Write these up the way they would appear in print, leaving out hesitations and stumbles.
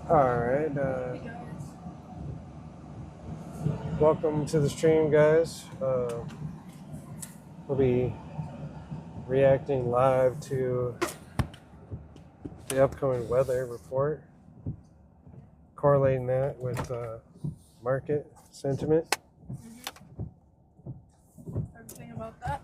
Alright, welcome to the stream, guys. We'll be reacting live to the upcoming weather report, correlating that with market sentiment. Everything about that.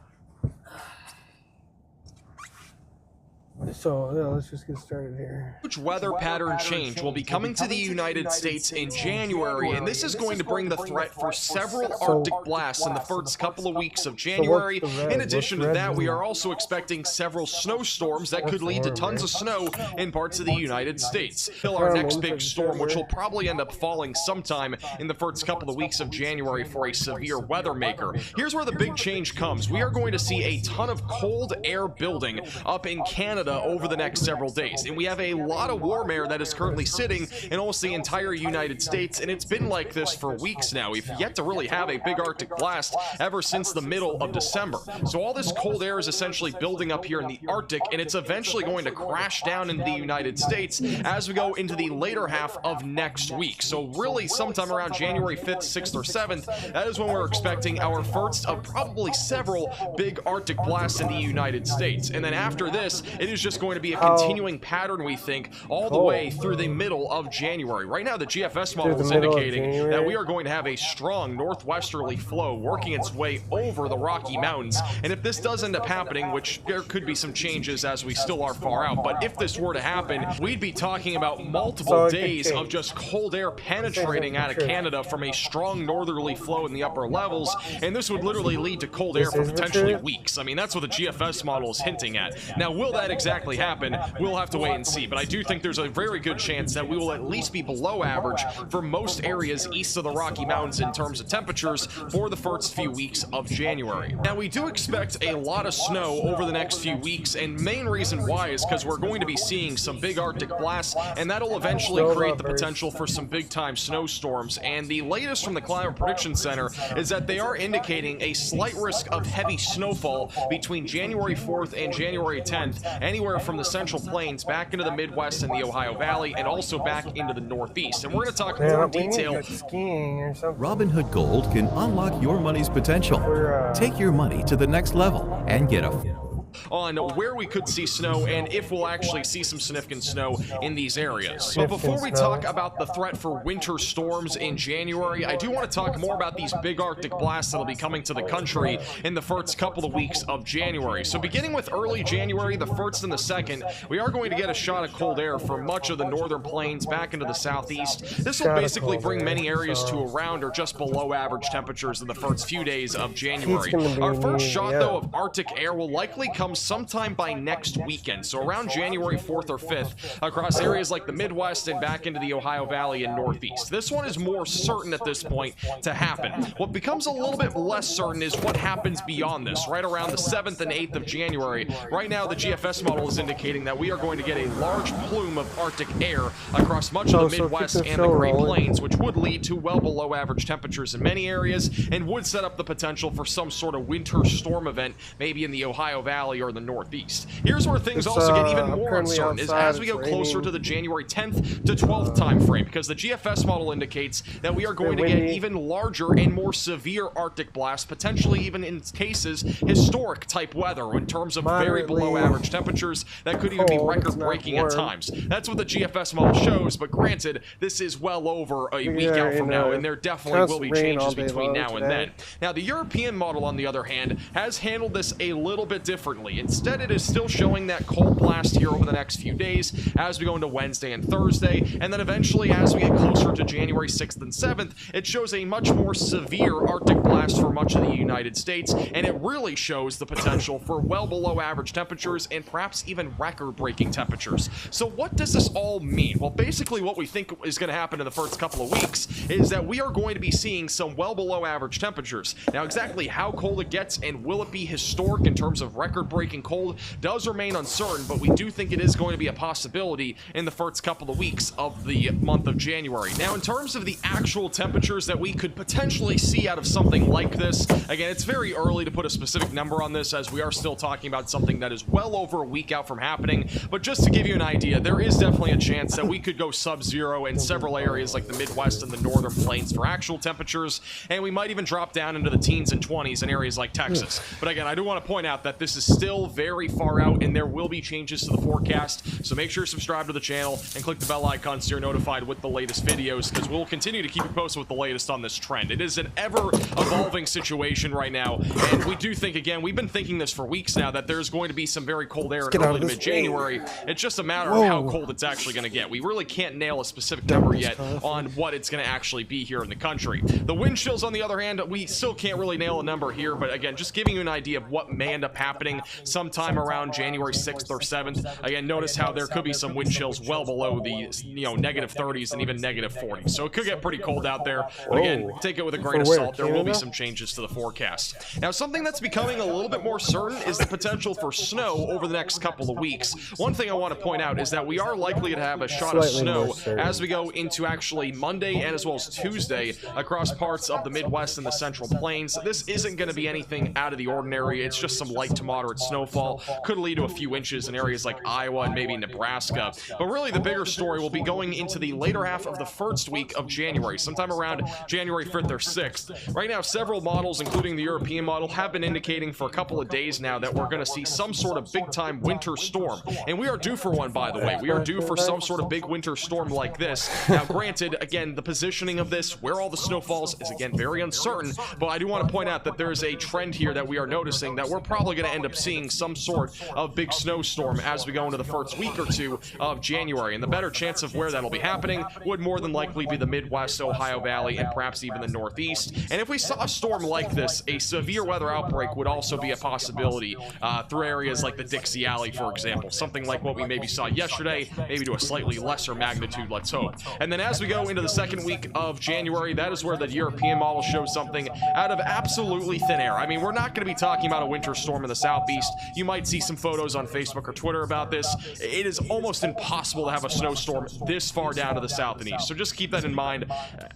So yeah, let's just get started here. Huge weather pattern change will be coming to the United States in January, and this is going to bring the threat for several Arctic blasts in the first couple of weeks of January. In addition to that, we are also expecting several snowstorms that could lead to tons of snow in parts of the United States. Till our next big storm, which will probably end up falling sometime in the first couple of weeks of January for a severe weather maker. Here's where the big change comes. We are going to see a ton of cold air building up in Canada over the next several days, and we have a lot of warm air that is currently sitting in almost the entire United States, and it's been like this for weeks now. We've yet to really have a big Arctic blast ever since the middle of December. So all this cold air is essentially building up here in the Arctic, and it's eventually going to crash down into the United States as we go into the later half of next week. So really sometime around January 5th, 6th, or 7th, that is when we're expecting our first of probably several big Arctic blasts in the United States. And then after this, it is just going to be a continuing pattern, we think, all the way through the middle of January. Right now, the GFS model is indicating that we are going to have a strong northwesterly flow working its way over the Rocky Mountains. And if this does end up happening, which there could be some changes as we still are far out, but if this were to happen, we'd be talking about multiple days of just cold air penetrating out of Canada from a strong northerly flow in the upper levels, and this would literally lead to cold air for potentially weeks. I mean, that's what the GFS model is hinting at. Now, will that exactly happen? We'll have to wait and see, but I do think there's a very good chance that we will at least be below average for most areas east of the Rocky Mountains in terms of temperatures for the first few weeks of January. Now, we do expect a lot of snow over the next few weeks, and main reason why is because we're going to be seeing some big Arctic blasts, and that'll eventually create the potential for some big-time snowstorms. And the latest from the Climate Prediction Center is that they are indicating a slight risk of heavy snowfall between January 4th and January 10th, anywhere from the Central Plains back into the Midwest and the Ohio Valley, and also back into the Northeast. And we're going to talk more in detail. Robinhood Gold can unlock your money's potential. Take your money to the next level and get a on where we could see snow and if we'll actually see some significant snow in these areas. But before we talk about the threat for winter storms in January, I do want to talk more about these big Arctic blasts that'll be coming to the country in the first couple of weeks of January. So beginning with early January, the 1st and the 2nd, we are going to get a shot of cold air from much of the northern plains back into the southeast. This will basically bring many areas to around or just below average temperatures in the first few days of January. Our first shot, though, of Arctic air will likely come sometime by next weekend, so around January 4th or 5th, across areas like the Midwest and back into the Ohio Valley and Northeast. This one is more certain at this point to happen. What becomes a little bit less certain is what happens beyond this, right around the 7th and 8th of January. Right now, the GFS model is indicating that we are going to get a large plume of Arctic air across much of the Midwest and the Great Plains, which would lead to well below average temperatures in many areas and would set up the potential for some sort of winter storm event, maybe in the Ohio Valley or the Northeast. Here's where things also get even more uncertain is as we go closer to the January 10th to 12th time frame, because the GFS model indicates that we are going to get even larger and more severe Arctic blasts, potentially even in cases historic type weather in terms of very below average temperatures that could even be record breaking at times. That's what the GFS model shows, but granted, this is well over a week out from now, and there definitely will be changes between now and then. Now, the European model, on the other hand, has handled this a little bit differently. Instead, it is still showing that cold blast here over the next few days as we go into Wednesday and Thursday, and then eventually as we get closer to January 6th and 7th, it shows a much more severe Arctic blast for much of the United States, and it really shows the potential for well below average temperatures and perhaps even record-breaking temperatures. So what does this all mean? Well, basically what we think is going to happen in the first couple of weeks is that we are going to be seeing some well below average temperatures. Now, exactly how cold it gets and will it be historic in terms of record-breaking record-breaking cold does remain uncertain, but we do think it is going to be a possibility in the first couple of weeks of the month of January. Now, in terms of the actual temperatures that we could potentially see out of something like this, again, it's very early to put a specific number on this, as we are still talking about something that is well over a week out from happening. But just to give you an idea, there is definitely a chance that we could go sub-zero in several areas like the Midwest and the northern plains for actual temperatures, and we might even drop down into the teens and 20s in areas like Texas. But again, I do want to point out that this is still very far out, and there will be changes to the forecast, so make sure you subscribe to the channel and click the bell icon so you're notified with the latest videos, because we'll continue to keep you posted with the latest on this trend. It is an ever-evolving situation right now, and we do think, again, we've been thinking this for weeks now, that there's going to be some very cold air in early to mid-January. It's just a matter of how cold it's actually going to get. We really can't nail a specific number yet on what it's going to actually be here in the country. The wind chills, on the other hand, we still can't really nail a number here, but again, just giving you an idea of what may end up happening sometime around January 6th or 7th. Again, notice how there could be some wind chills well below the, negative 30s and even negative 40s. So it could get pretty cold out there. But again, take it with a grain of salt. There will be some changes to the forecast. Now, something that's becoming a little bit more certain is the potential for snow over the next couple of weeks. One thing I want to point out is that we are likely to have a shot of snow as we go into actually Monday and as well as Tuesday across parts of the Midwest and the Central Plains. This isn't going to be anything out of the ordinary. It's just some light to moderate snowfall. Could lead to a few inches in areas like Iowa and maybe Nebraska. But really the bigger story will be going into the later half of the first week of January, sometime around January 5th or 6th. Right now, several models, including the European model, have been indicating for a couple of days now that we're going to see some sort of big-time winter storm. And we are due for one, by the way. We are due for some sort of big winter storm like this. Now, granted, again, the positioning of this, where all the snow falls, is again very uncertain, but I do want to point out that there is a trend here that we are noticing that we're probably going to end up seeing some sort of big snowstorm as we go into the first week or two of January. And the better chance of where that'll be happening would more than likely be the Midwest, Ohio Valley, and perhaps even the Northeast. And if we saw a storm like this, a severe weather outbreak would also be a possibility through areas like the Dixie Alley, for example. Something like what we maybe saw yesterday, maybe to a slightly lesser magnitude, let's hope. And then as we go into the second week of January, that is where the European model shows something out of absolutely thin air. I mean, we're not going to be talking about a winter storm in the southeast. You might see some photos on Facebook or Twitter about this. It is almost impossible to have a snowstorm this far down to the south and east. So just keep that in mind.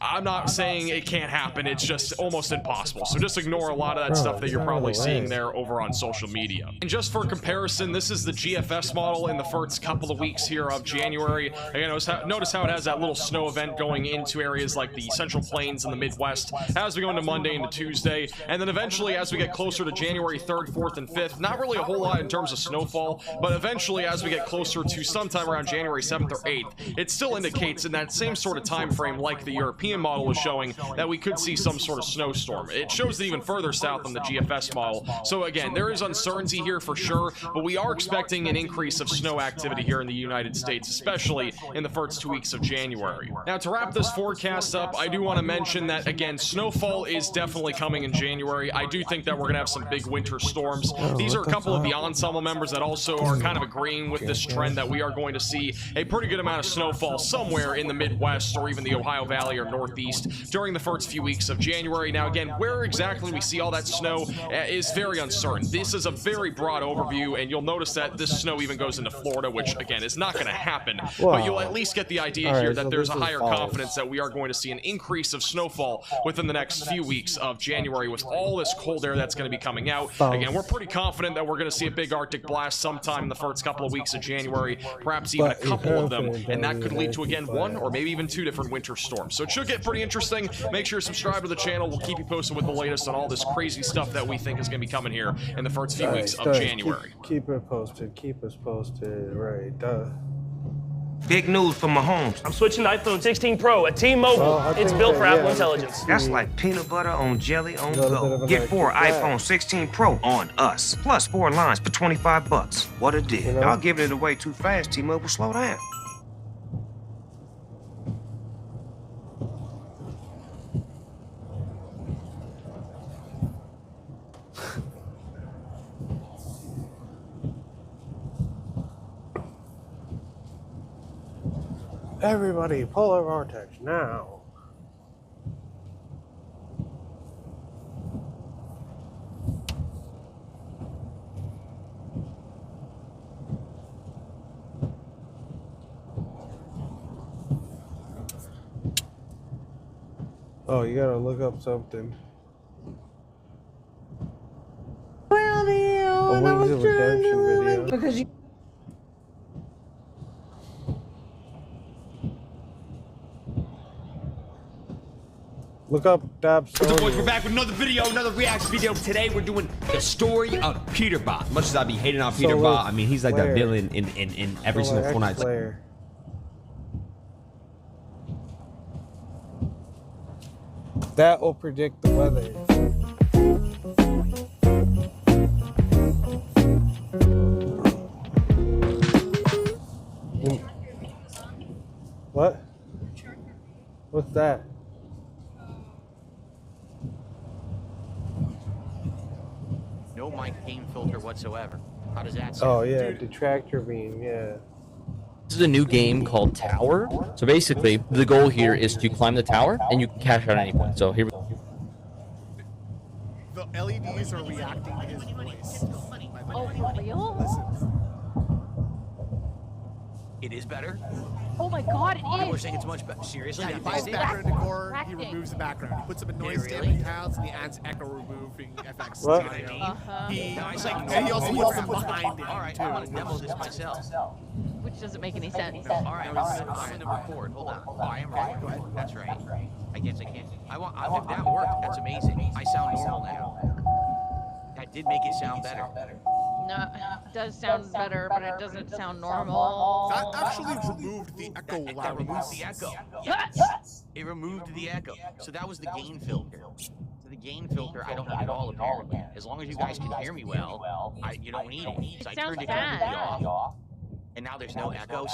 I'm not saying it can't happen. It's just almost impossible. So just ignore a lot of that stuff that you're probably seeing there over on social media. And just for comparison, this is the GFS model in the first couple of weeks here of January. Again, notice how it has that little snow event going into areas like the Central Plains and the Midwest as we go into Monday into Tuesday. And then eventually, as we get closer to January 3rd, 4th, and 5th, not really a whole lot in terms of snowfall, but eventually as we get closer to sometime around January 7th or 8th, it still indicates in that same sort of time frame like the European model is showing that we could see some sort of snowstorm. It shows it even further south than the GFS model. So again, there is uncertainty here for sure, but we are expecting an increase of snow activity here in the United States, especially in the first 2 weeks of January. Now, to wrap this forecast up, I do want to mention that, again, snowfall is definitely coming in January. I do think that we're going to have some big winter storms. These are a couple of the ensemble members that also are kind of agreeing with this trend that we are going to see a pretty good amount of snowfall somewhere in the Midwest or even the Ohio Valley or Northeast during the first few weeks of January. Now, again, where exactly we see all that snow is very uncertain. This is a very broad overview, and you'll notice that this snow even goes into Florida, which, again, is not going to happen. But you'll at least get the idea here that there's a higher confidence that we are going to see an increase of snowfall within the next few weeks of January with all this cold air that's going to be coming out. Again, we're pretty confident that we're going to see a big Arctic blast sometime in the first couple of weeks of January, perhaps even a couple of them, and that could lead to, again, one or maybe even two different winter storms. So it should get pretty interesting. Make sure you subscribe to the channel. We'll keep you posted with the latest on all this crazy stuff that we think is going to be coming here in the first few weeks of January. Keep it posted. Keep us posted. Right. Big news for Mahomes. I'm switching to iPhone 16 Pro at T-Mobile. It's built for Apple Intelligence. That's like peanut butter on jelly on go. Get 4 iPhone 16 Pro on us. Plus 4 lines for $25. What a deal. Y'all giving it away too fast, T-Mobile. Slow down. Everybody, polar vortex now. Oh, you gotta look up something. A Wings of Redemption video. Because you. Look up Dab What's up, boys? We're back with another video, another reaction video. Today we're doing the story of Peterbot. Much as I be hating on Peterbot, I mean he's like the villain in every single Fortnite. That will predict the weather. What? What's that? No mic gain filter whatsoever. How does that sound? Oh yeah, detractor beam, yeah. This is a new game called Tower. So basically, the goal here is to climb the tower, and you can cash out at any point. So here we go. The LEDs are reacting to his voice. Oh, for real? Listen. It is better. Oh my God, it People are is. saying it's much better. Seriously? Yeah, he buys background decor, he removes the background. He puts up a noise damping tiles, and he adds echo removing FX What? audio. He, No, it's like, and he also puts them behind it, all right, too. I want to demo this myself. Which doesn't make any sense. All right, I'm in the record. Hold on. Oh, I am right. Go ahead. That's right. I can't. If that worked, that's amazing. I sound normal now. That did make it sound better. No, it does sound better, but it doesn't sound normal. That actually removed the echo That loudness. removed the echo. Yes. It removed the echo. So that was the gain filter. So the gain filter, I don't need it all apparently. As long as you guys can hear me well, you don't need it. So I turned it completely off. And now there's no echo.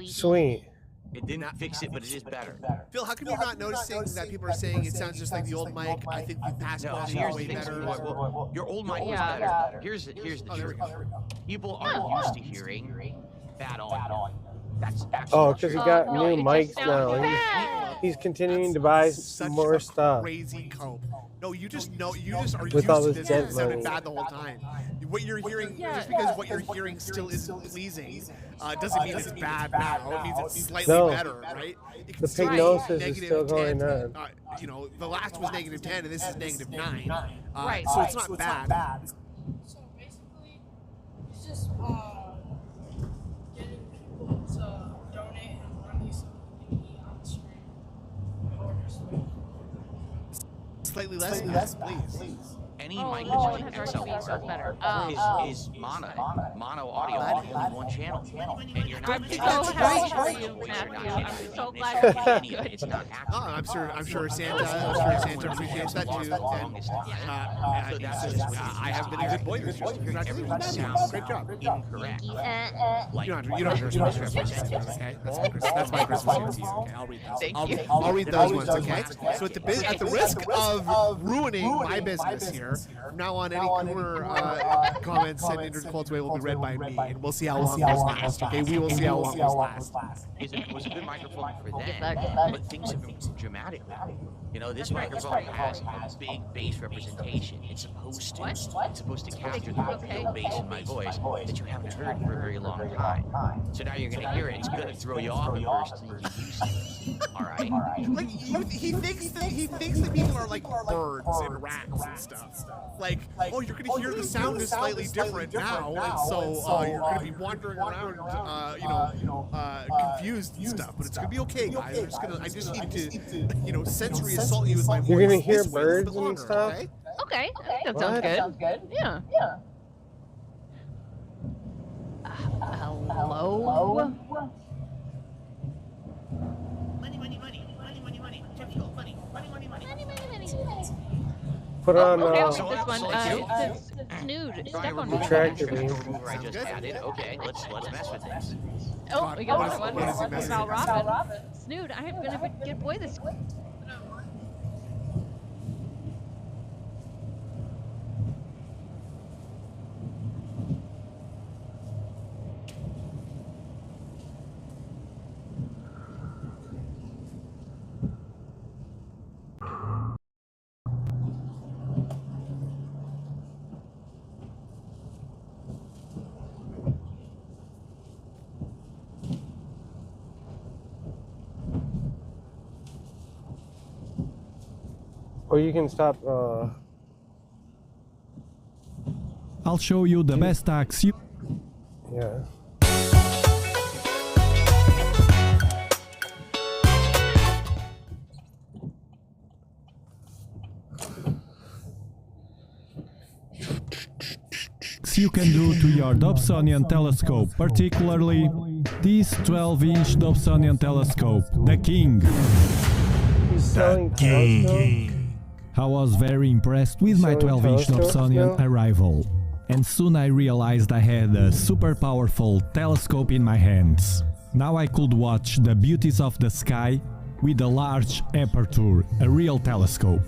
Sweet. It didn't fix it, but it is better. Phil, how come you're not noticing that people are saying it sounds just like the old mic? I think the past No, quality here's is the way thing. better. Well, your old mic was better. Here's the truth. People are used to hearing bad audio. That's actually Oh, because he got no, new it mics just sounds now. bad. He's continuing to buy Such more a stuff. crazy cope. No, you just are used With all to this this. It dead sounded money. bad the whole time. What you're hearing, just because what you're hearing still isn't pleasing, doesn't mean it's bad now. It means it's slightly better, right? You can The still prognosis be is negative still going 10. on. You know, the last was negative 10, and this is negative 9. Right. So it's not bad. So basically, it's just getting people to donate and money so we can eat on the stream. Slightly less, please. Any Oh, mic this one that's has using RGB, so it's better. is mono audio on only one channel. And you're not I'm so happy for you, Matthew. I'm so glad you're doing good. It's not Oh, I'm sure Santa appreciates that too. And I have been a good boy this year. Everyone Congratulations. sounds Great job. incorrect. Like, You don't have to misrepresent, okay? That's my Christmas gift to you, okay? I'll read those. Thank you. I'll read those ones, okay? So at the risk of ruining my business here, from now on, any corner comments and interquotes will be read by me, and we'll see how long those last, okay? We will see how long those last. it was a good microphone for then, but things have improved dramatically. You know, this microphone has a big bass representation. It's supposed to capture the real bass in my voice that you haven't heard for a very long time. So now you're gonna hear it. It's gonna throw you off at first until you get used to it. All right. Like he thinks that people are like birds and rats and stuff. Like, oh, you're gonna hear the sound is slightly different now, and so you're gonna be wandering around, confused and stuff. But it's gonna be okay, guys. I just need to, sensory assault you with my voice. You're gonna hear this way a little birds bit and longer, stuff? okay? Okay, I think that sounds good. Yeah. Hello? Put on Okay, I'll take this one. Snood, step on me. detractor beam. I just added. Okay, let's mess with this. Oh, we got What another is one. he messing It's about with? Robin. Snood, I'm gonna be a good boy this week. Or you can stop. I'll show you the best axe you. Yeah. You can do to your Dobsonian telescope, particularly this 12-inch Dobsonian telescope, the King. He's selling telescope? I was very impressed with my 12-inch Dobsonian arrival, and soon I realized I had a super powerful telescope in my hands. Now I could watch the beauties of the sky with a large aperture, a real telescope.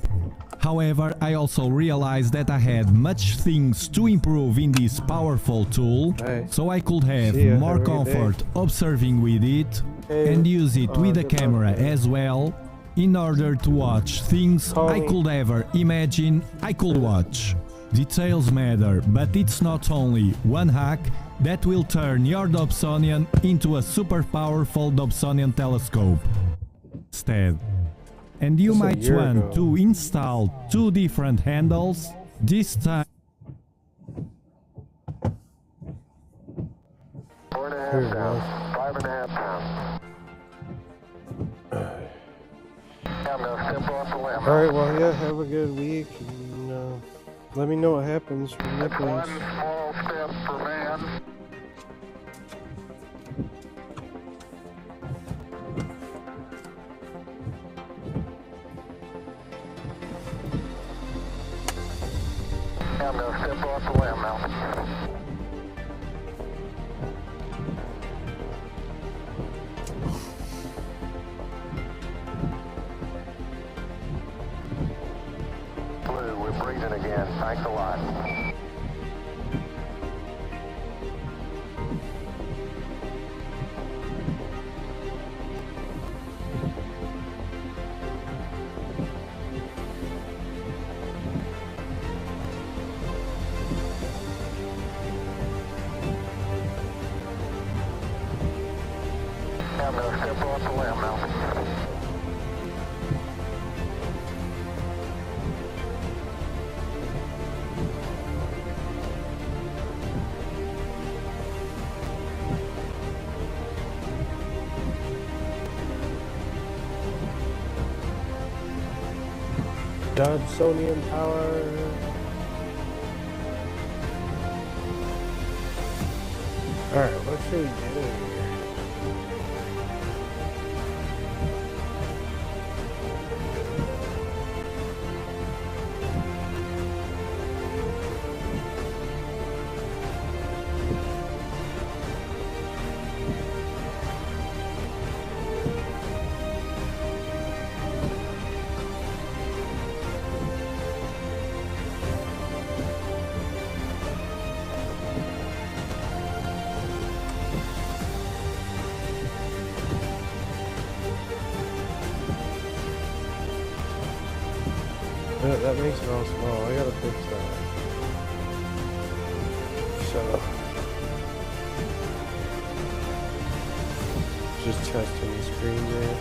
However, I also realized that I had much things to improve in this powerful tool, so I could have more comfort observing with it and use it with a camera as well, in order to watch things I could ever imagine I could watch. Details matter, but it's not only one hack that will turn your Dobsonian into a super powerful Dobsonian telescope. Instead. And you might want to install 2 different handles, this time. 4.5 pounds, 5.5 pounds. I'm gonna step off the limb. Alright, well, yeah, have a good week. And, let me know what happens from Nicholas. One small step for man. I'm gonna step off the limb now. Blue, we're breathing again. Thanks a lot. I'm gonna step off the limb now. Dobsonian power. Alright, what should we do here? That makes it all small. I gotta fix that. Shut up. Just testing the screen there.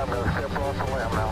I'm gonna step off the limb now.